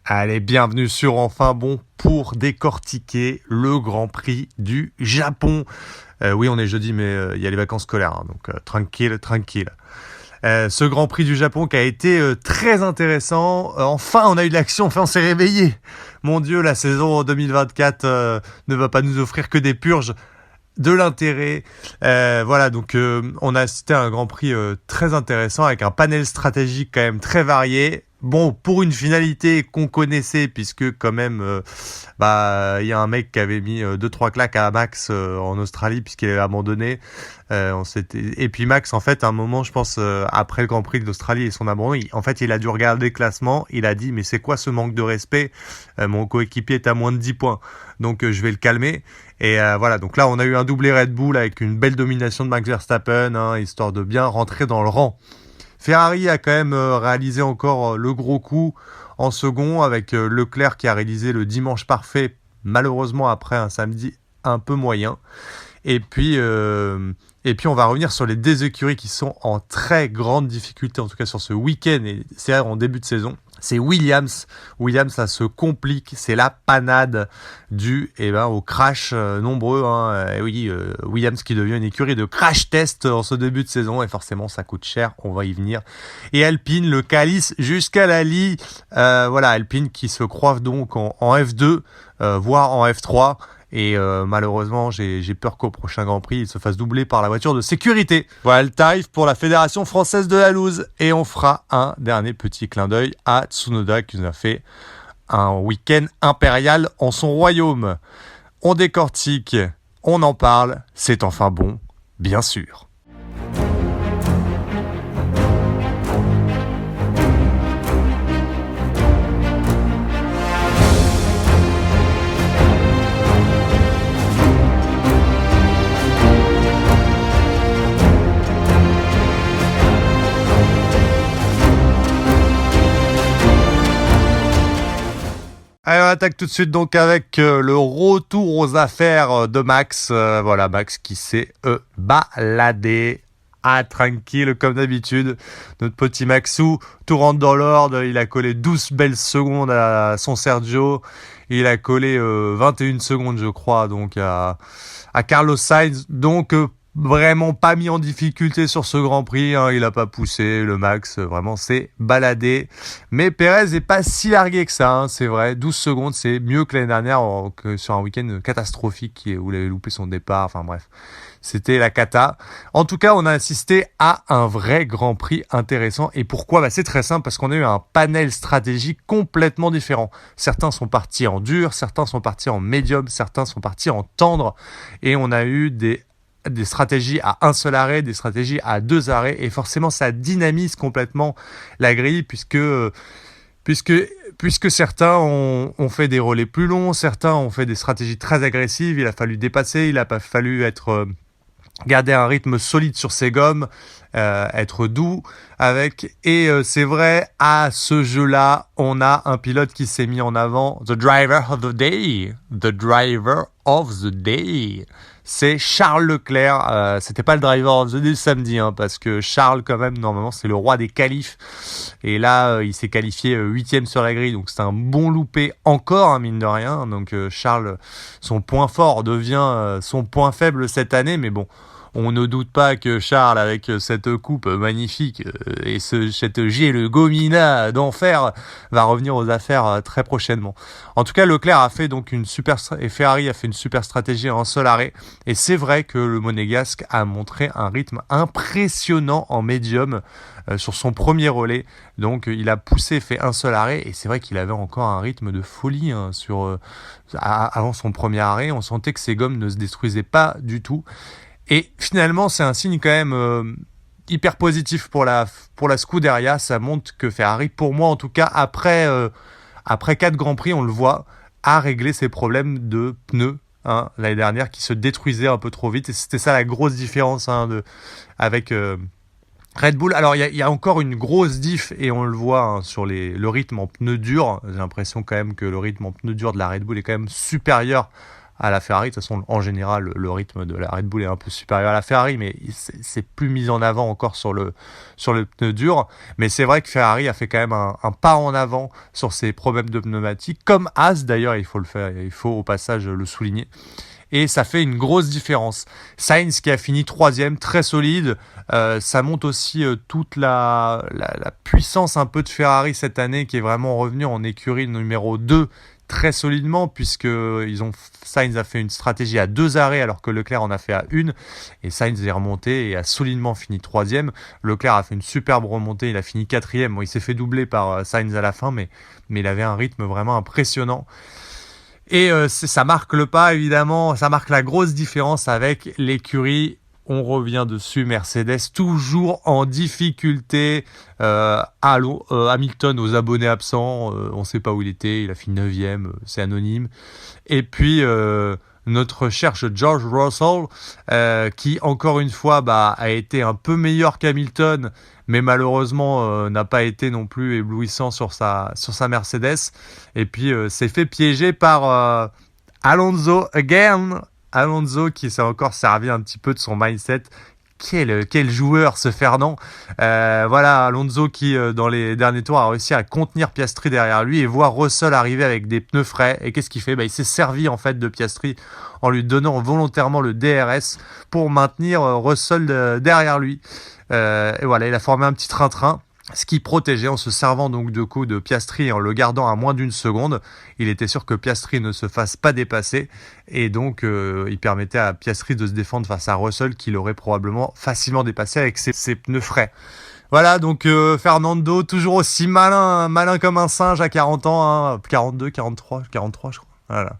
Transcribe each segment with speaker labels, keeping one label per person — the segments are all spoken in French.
Speaker 1: Allez, bienvenue sur Enfin Bon pour décortiquer le Grand Prix du Japon. Oui, on est jeudi, mais il y a les vacances scolaires, donc tranquille. Ce Grand Prix du Japon qui a été très intéressant. Enfin, on a eu de l'action, enfin on s'est réveillé. Mon Dieu, la saison 2024 ne va pas nous offrir que des purges. De l'intérêt. Voilà, donc on a assisté à un Grand Prix très intéressant avec un panel stratégique quand même très varié. Bon, pour une finalité qu'on connaissait, puisque quand même, il y a un mec qui avait mis 2-3 claques à Max en Australie, puisqu'il avait abandonné. Et puis Max, en fait, à un moment, je pense, après le Grand Prix d'Australie et son abandon, il a dû regarder le classement. Il a dit, mais c'est quoi ce manque de respect? Mon coéquipier est à moins de 10 points. Donc, je vais le calmer. Et voilà, donc là, on a eu un doublé Red Bull avec une belle domination de Max Verstappen, histoire de bien rentrer dans le rang. Ferrari a quand même réalisé encore le gros coup en second avec Leclerc qui a réalisé le dimanche parfait, malheureusement après un samedi un peu moyen. Et puis on va revenir sur les deux écuries qui sont en très grande difficulté, en tout cas sur ce week-end, et c'est en début de saison. C'est Williams. Williams, ça se complique. C'est la panade due au crash nombreux. Williams qui devient une écurie de crash test en ce début de saison. Et forcément, ça coûte cher. On va y venir. Et Alpine, le calice jusqu'à la lie. Alpine qui se croise donc en F2, voire en F3. Et malheureusement, j'ai peur qu'au prochain Grand Prix, il se fasse doubler par la voiture de sécurité. Voilà le tarif pour la Fédération Française de la Loose. Et on fera un dernier petit clin d'œil à Tsunoda qui nous a fait un week-end impérial en son royaume. On décortique, on en parle, c'est enfin bon, bien sûr. Allez, on attaque tout de suite donc avec le retour aux affaires de Max. Max qui s'est baladé tranquille comme d'habitude. Notre petit Maxou, tout rentre dans l'ordre. Il a collé 12 belles secondes à son Sergio. Il a collé 21 secondes, je crois, donc à Carlos Sainz. Donc, vraiment pas mis en difficulté sur ce Grand Prix, il a pas poussé, le Max vraiment s'est baladé. Mais Perez est pas si largué que ça, c'est vrai, 12 secondes c'est mieux que l'année dernière, que sur un week-end catastrophique où il avait loupé son départ, enfin bref, c'était la cata. En tout cas, on a assisté à un vrai Grand Prix intéressant. Et pourquoi ? C'est très simple, parce qu'on a eu un panel stratégique complètement différent. Certains sont partis en dur, certains sont partis en médium, certains sont partis en tendre, et on a eu des stratégies à un seul arrêt, des stratégies à 2 arrêts, et forcément ça dynamise complètement la grille puisque certains ont fait des relais plus longs, certains ont fait des stratégies très agressives, il a fallu dépasser, il a pas fallu garder un rythme solide sur ses gommes, être doux avec, et c'est vrai, à ce jeu-là, on a un pilote qui s'est mis en avant, the driver of the day, c'est Charles Leclerc. C'était pas le driver of the day le samedi, parce que Charles, quand même, normalement, c'est le roi des qualifs. Et là, il s'est qualifié 8e sur la grille, donc c'est un bon loupé encore, mine de rien. Donc Charles, son point fort devient son point faible cette année, mais bon, on ne doute pas que Charles, avec cette coupe magnifique et cette Gilles Gomina d'enfer, va revenir aux affaires très prochainement. En tout cas, Leclerc a fait donc et Ferrari a fait une super stratégie en un seul arrêt. Et c'est vrai que le Monégasque a montré un rythme impressionnant en médium sur son premier relais. Donc, il a poussé, fait un seul arrêt. Et c'est vrai qu'il avait encore un rythme de folie avant son premier arrêt. On sentait que ses gommes ne se détruisaient pas du tout. Et finalement, c'est un signe quand même hyper positif pour la Scuderia. Ça montre que Ferrari, pour moi en tout cas, après 4 Grands Prix, on le voit, a réglé ses problèmes de pneus l'année dernière qui se détruisaient un peu trop vite. Et c'était ça la grosse différence avec Red Bull. Alors, il y a encore une grosse diff, et on le voit sur le rythme en pneus durs. J'ai l'impression quand même que le rythme en pneus durs de la Red Bull est quand même supérieur à la Ferrari. De toute façon, en général, le rythme de la Red Bull est un peu supérieur à la Ferrari, mais c'est plus mis en avant encore sur le pneu dur. Mais c'est vrai que Ferrari a fait quand même un pas en avant sur ses problèmes de pneumatiques, comme Haas d'ailleurs, il faut au passage le souligner. Et ça fait une grosse différence. Sainz qui a fini 3e, très solide. Ça montre aussi toute la puissance un peu de Ferrari cette année, qui est vraiment revenu en écurie numéro 2 très solidement, puisque Sainz a fait une stratégie à 2 arrêts alors que Leclerc en a fait à 1. Et Sainz est remonté et a solidement fini 3e. Leclerc a fait une superbe remontée, il a fini 4e. Bon, il s'est fait doubler par Sainz à la fin, mais il avait un rythme vraiment impressionnant. Et ça marque le pas, évidemment, ça marque la grosse différence avec l'écurie. On revient dessus, Mercedes, toujours en difficulté. Hamilton aux abonnés absents, on ne sait pas où il était, il a fini 9e, c'est anonyme. Et puis notre cher George Russell, qui encore une fois a été un peu meilleur qu'Hamilton, mais malheureusement n'a pas été non plus éblouissant sur sa Mercedes. Et puis s'est fait piéger par Alonso again. Alonso qui s'est encore servi un petit peu de son mindset. Quel joueur ce Fernand. Voilà, Alonso qui dans les derniers tours a réussi à contenir Piastri derrière lui et voir Russell arriver avec des pneus frais. Et qu'est-ce qu'il fait ? Il s'est servi en fait de Piastri en lui donnant volontairement le DRS pour maintenir Russell derrière lui. Et voilà, il a formé un petit train-train, ce qui protégeait en se servant donc de coup de Piastri et en le gardant à moins d'1 seconde. Il était sûr que Piastri ne se fasse pas dépasser et donc il permettait à Piastri de se défendre face à Russell qui l'aurait probablement facilement dépassé avec ses pneus frais. Voilà, donc Fernando, toujours aussi malin comme un singe à 40 ans, hein, 42, 43 je crois. Voilà.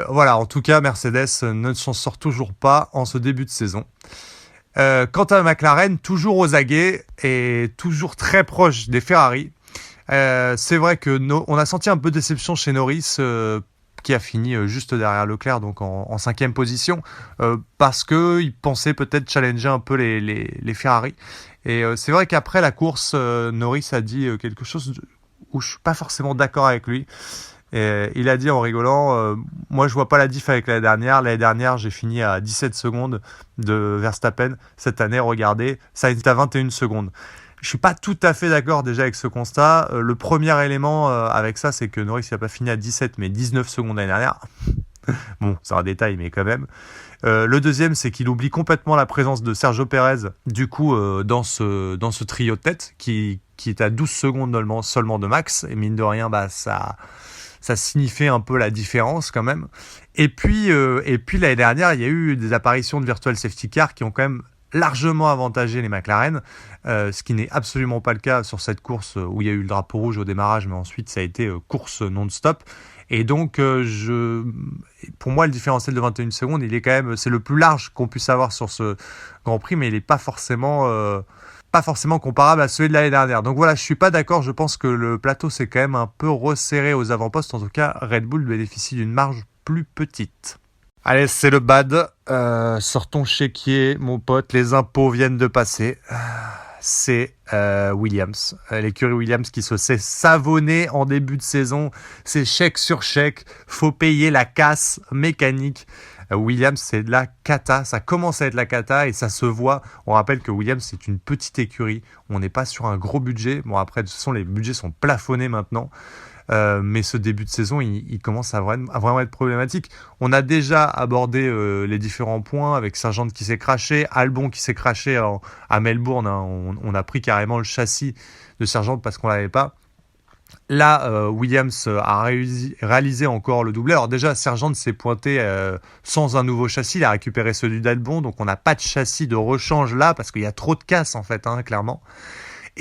Speaker 1: Voilà, en tout cas, Mercedes ne s'en sort toujours pas en ce début de saison. Quant à McLaren, toujours aux aguets et toujours très proche des Ferrari. C'est vrai que on a senti un peu de déception chez Norris, qui a fini juste derrière Leclerc, donc en 5e position, parce qu'il pensait peut-être challenger un peu les Ferrari. Et c'est vrai qu'après la course, Norris a dit quelque chose où je suis pas forcément d'accord avec lui. Et il a dit en rigolant, moi je vois pas la diff avec l'année dernière. L'année dernière, j'ai fini à 17 secondes de Verstappen. Cette année, regardez, ça est à 21 secondes. Je suis pas tout à fait d'accord déjà avec ce constat. Le premier élément avec ça, c'est que Norris n'a pas fini à 17 mais 19 secondes l'année dernière. Bon, c'est un détail, mais quand même. Le deuxième, c'est qu'il oublie complètement la présence de Sergio Pérez, du coup, dans ce trio de tête, qui est à 12 secondes seulement de Max. Et mine de rien, ça signifiait un peu la différence quand même. Et puis l'année dernière, il y a eu des apparitions de virtual safety car qui ont quand même largement avantagé les McLaren, ce qui n'est absolument pas le cas sur cette course où il y a eu le drapeau rouge au démarrage, mais ensuite ça a été course non-stop. Et donc, pour moi, le différentiel de 21 secondes, c'est le plus large qu'on puisse avoir sur ce Grand Prix, mais il n'est pas forcément comparable à celui de l'année dernière. Donc voilà, je suis pas d'accord. Je pense que le plateau s'est quand même un peu resserré aux avant-postes. En tout cas, Red Bull bénéficie d'une marge plus petite. Allez, c'est le bad. Sors ton chéquier, mon pote. Les impôts viennent de passer. C'est Williams. L'écurie Williams qui se sait savonner en début de saison. C'est chèque sur chèque. Faut payer la casse mécanique. Williams, c'est de la cata. Ça commence à être la cata et ça se voit. On rappelle que Williams, c'est une petite écurie. On n'est pas sur un gros budget. Bon, après, de toute façon, les budgets sont plafonnés maintenant. Mais ce début de saison, il commence à vraiment être problématique. On a déjà abordé les différents points avec Sargent qui s'est craché, Albon qui s'est craché à Melbourne. Hein. On a pris carrément le châssis de Sargent parce qu'on l'avait pas. Là, Williams a réalisé encore le doublé. Alors déjà, Sargent s'est pointé sans un nouveau châssis. Il a récupéré celui d'Albon, donc on n'a pas de châssis de rechange là parce qu'il y a trop de casse en fait, hein, clairement.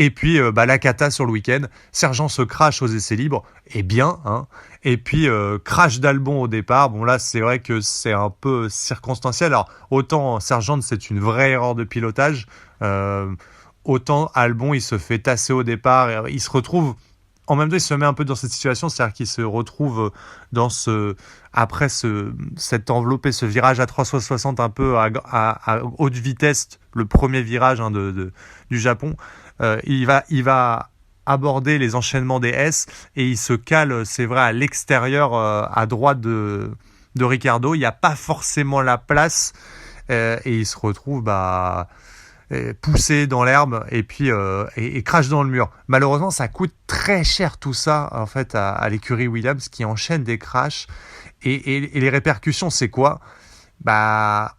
Speaker 1: Et puis la cata sur le week-end, Sargent se crache aux essais libres, et bien, hein. Et puis crash d'Albon au départ. Bon là, c'est vrai que c'est un peu circonstanciel. Alors autant Sargent, c'est une vraie erreur de pilotage, autant Albon, il se fait tasser au départ. Il se retrouve, en même temps, il se met un peu dans cette situation, c'est-à-dire qu'il se retrouve dans cette enveloppé, ce virage à 360 un peu à haute vitesse, le premier virage hein, du Japon. Il va aborder les enchaînements des S et il se cale, c'est vrai, à l'extérieur, à droite de de Ricciardo, il n'y a pas forcément la place et il se retrouve poussé dans l'herbe et puis et crache dans le mur. Malheureusement, ça coûte très cher tout ça en fait à l'écurie Williams qui enchaîne des crashs et les répercussions, c'est quoi ?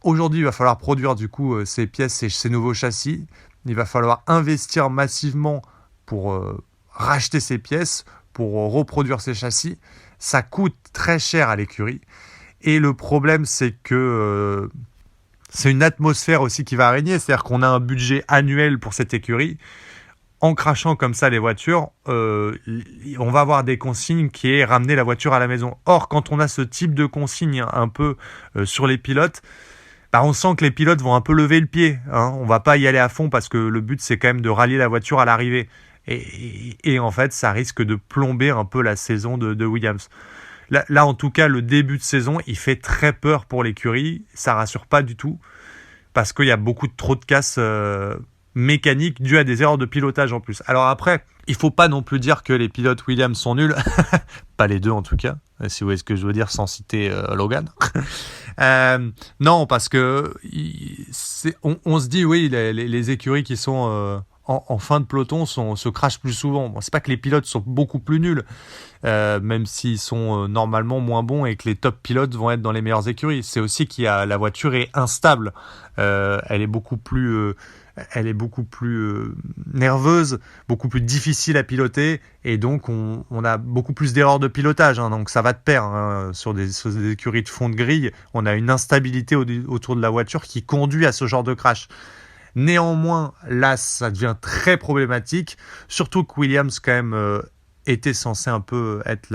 Speaker 1: Aujourd'hui, il va falloir produire du coup ces pièces et ces nouveaux châssis. Il va falloir investir massivement pour racheter ces pièces, pour reproduire ces châssis. Ça coûte très cher à l'écurie. Et le problème, c'est que c'est une atmosphère aussi qui va régner. C'est-à-dire qu'on a un budget annuel pour cette écurie. En crachant comme ça les voitures, on va avoir des consignes qui est ramener la voiture à la maison. Or, quand on a ce type de consignes un peu sur les pilotes, on sent que les pilotes vont un peu lever le pied. On va pas y aller à fond parce que le but, c'est quand même de rallier la voiture à l'arrivée. Et en fait, ça risque de plomber un peu la saison de Williams. Là, en tout cas, le début de saison, il fait très peur pour l'écurie. Ça rassure pas du tout parce qu'il y a trop de casses mécaniques dues à des erreurs de pilotage en plus. Alors après, il faut pas non plus dire que les pilotes Williams sont nuls. Pas les deux en tout cas, si vous voyez ce que je veux dire sans citer Logan. Non, parce que on se dit, oui, les écuries qui sont en fin de peloton se crachent plus souvent. Bon, c'est pas que les pilotes sont beaucoup plus nuls, même s'ils sont normalement moins bons et que les top pilotes vont être dans les meilleures écuries. C'est aussi la voiture est instable. Elle est beaucoup plus nerveuse, beaucoup plus difficile à piloter, et donc on a beaucoup plus d'erreurs de pilotage. Donc ça va de pair. Sur des écuries de fond de grille, on a une instabilité autour de la voiture qui conduit à ce genre de crash. Néanmoins, là, ça devient très problématique, surtout que Williams, quand même, était censé un peu être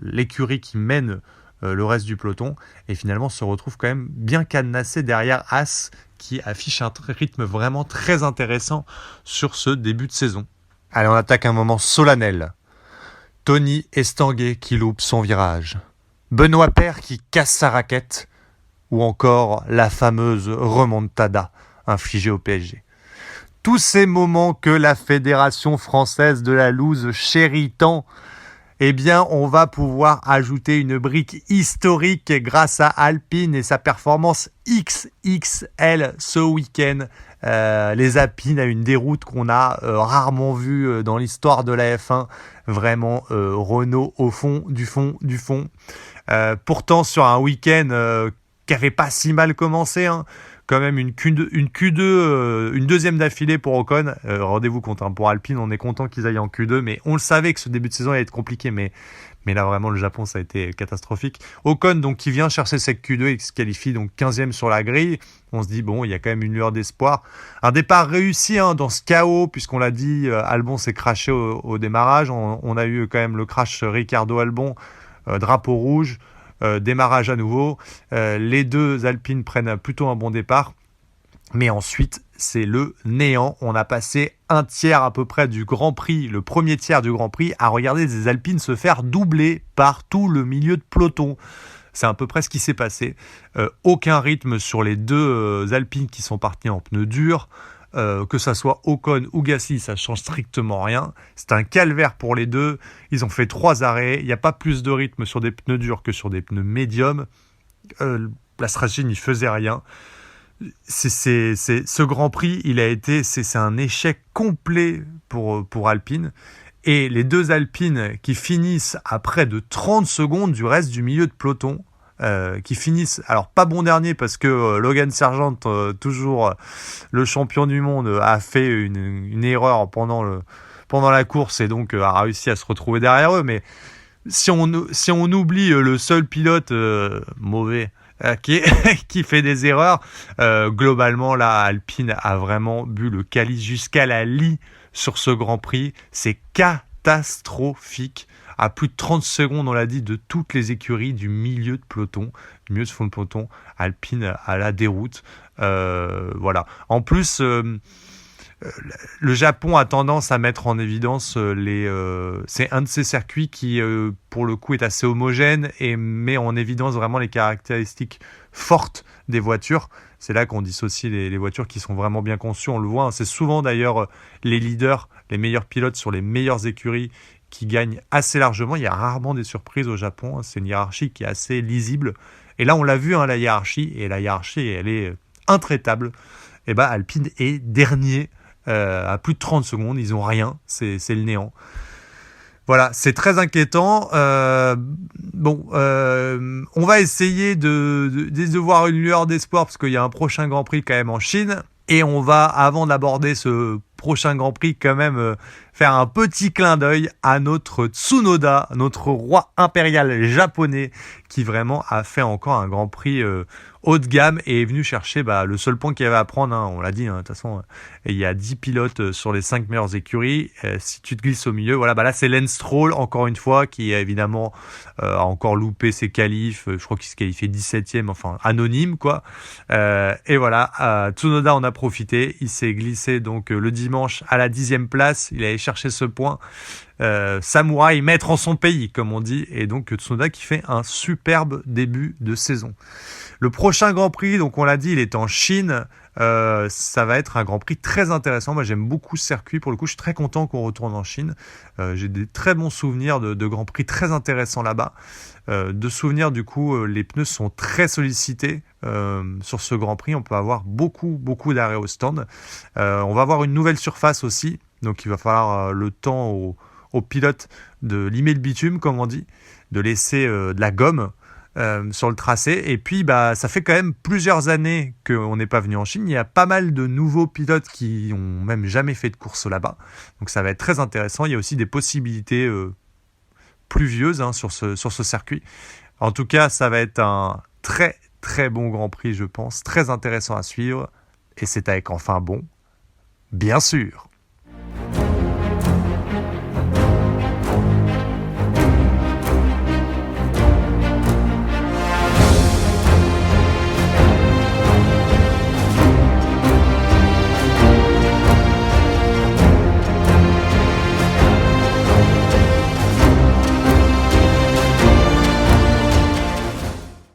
Speaker 1: l'écurie qui mène le reste du peloton, et finalement se retrouve quand même bien cadenassé derrière Haas, qui affiche un rythme vraiment très intéressant sur ce début de saison. Allez, on attaque un moment solennel. Tony Estanguet qui loupe son virage. Benoît Paire qui casse sa raquette. Ou encore la fameuse remontada infligée au PSG. Tous ces moments que la Fédération française de la loose chérit tant, on va pouvoir ajouter une brique historique grâce à Alpine et sa performance XXL ce week-end. Les Alpines à une déroute qu'on a rarement vue dans l'histoire de la F1. Vraiment, Renault au fond du fond du fond. Pourtant, sur un week-end qui n'avait pas si mal commencé, quand même une Q2, une deuxième d'affilée pour Ocon. Rendez-vous compte, pour Alpine, on est content qu'ils aillent en Q2, mais on le savait que ce début de saison allait être compliqué, mais là vraiment le Japon ça a été catastrophique. Ocon donc qui vient chercher cette Q2 et qui se qualifie donc 15e sur la grille. On se dit bon, il y a quand même une lueur d'espoir. Un départ réussi dans ce chaos, puisqu'on l'a dit, Albon s'est crashé au démarrage. On a eu quand même le crash Ricciardo-Albon, drapeau rouge. Démarrage à nouveau, les deux Alpines prennent plutôt un bon départ, mais ensuite c'est le néant. On a passé un tiers à peu près du Grand Prix, le premier tiers du Grand Prix, à regarder des Alpines se faire doubler par tout le milieu de peloton. C'est à peu près ce qui s'est passé. Aucun rythme sur les deux Alpines qui sont partis en pneus durs. Que ça soit Ocon ou Gasly, ça change strictement rien. C'est un calvaire pour les deux. Ils ont fait 3 arrêts. Il n'y a pas plus de rythme sur des pneus durs que sur des pneus médiums. La stratégie n'y faisait rien. Ce Grand Prix, c'est un échec complet pour Alpine. Et les deux Alpines qui finissent à près de 30 secondes du reste du milieu de peloton, qui finissent, alors pas bon dernier parce que Logan Sargent, toujours le champion du monde, a fait une erreur pendant la course et donc a réussi à se retrouver derrière eux. Mais si on oublie le seul pilote mauvais qui fait des erreurs, globalement là Alpine a vraiment bu le calice jusqu'à la lie sur ce Grand Prix. C'est catastrophique. À plus de 30 secondes, on l'a dit, de toutes les écuries du milieu de peloton, du milieu de fond de peloton, Alpine à la déroute. Voilà. En plus, le Japon a tendance à mettre en évidence c'est un de ces circuits qui, pour le coup, est assez homogène et met en évidence vraiment les caractéristiques fortes des voitures. C'est là qu'on dissocie les voitures qui sont vraiment bien conçues. On le voit, c'est souvent d'ailleurs les leaders, les meilleurs pilotes sur les meilleures écuries qui gagne assez largement. Il y a rarement des surprises au Japon. C'est une hiérarchie qui est assez lisible. Et là, on l'a vu, la hiérarchie. Et la hiérarchie, elle est intraitable. Et Alpine est dernier à plus de 30 secondes. Ils n'ont rien. C'est le néant. Voilà, c'est très inquiétant. On va essayer de voir une lueur d'espoir parce qu'il y a un prochain Grand Prix quand même en Chine. Et on va, avant d'aborder ce prochain Grand Prix, quand même faire un petit clin d'œil à notre Tsunoda, notre roi impérial japonais, qui vraiment a fait encore un Grand Prix haut de gamme et est venu chercher le seul point qu'il y avait à prendre. On l'a dit, de toute façon, il y a 10 pilotes sur les 5 meilleures écuries. Si tu te glisses au milieu, là c'est Lance Stroll, encore une fois, qui évidemment a encore loupé ses qualifs. Je crois qu'il se qualifiait 17e, enfin anonyme, quoi. Et voilà, Tsunoda en a profité. Il s'est glissé donc le dimanche à la 10e place. Il allait chercher ce point. Samouraï, maître en son pays, comme on dit. Et donc Tsunoda qui fait un superbe début de saison. Le prochain Grand Prix, donc on l'a dit, il est en Chine. Ça va être un Grand Prix très intéressant. Moi, j'aime beaucoup ce circuit. Pour le coup, je suis très content qu'on retourne en Chine. J'ai des très bons souvenirs de Grand Prix très intéressants là-bas. De souvenirs, du coup, les pneus sont très sollicités sur ce Grand Prix. On peut avoir beaucoup d'arrêts au stand. On va avoir une nouvelle surface aussi. Donc, il va falloir le temps aux pilotes de limer le bitume, comme on dit, de laisser de la gomme sur le tracé. Et puis ça fait quand même plusieurs années qu'on n'est pas venu en Chine. Il y a pas mal de nouveaux pilotes qui ont même jamais fait de course là-bas, donc ça va être très intéressant. Il y a aussi des possibilités pluvieuses sur ce circuit. En tout cas, ça va être un très très bon Grand Prix, je pense, très intéressant à suivre, et c'est avec enfin bon, bien sûr.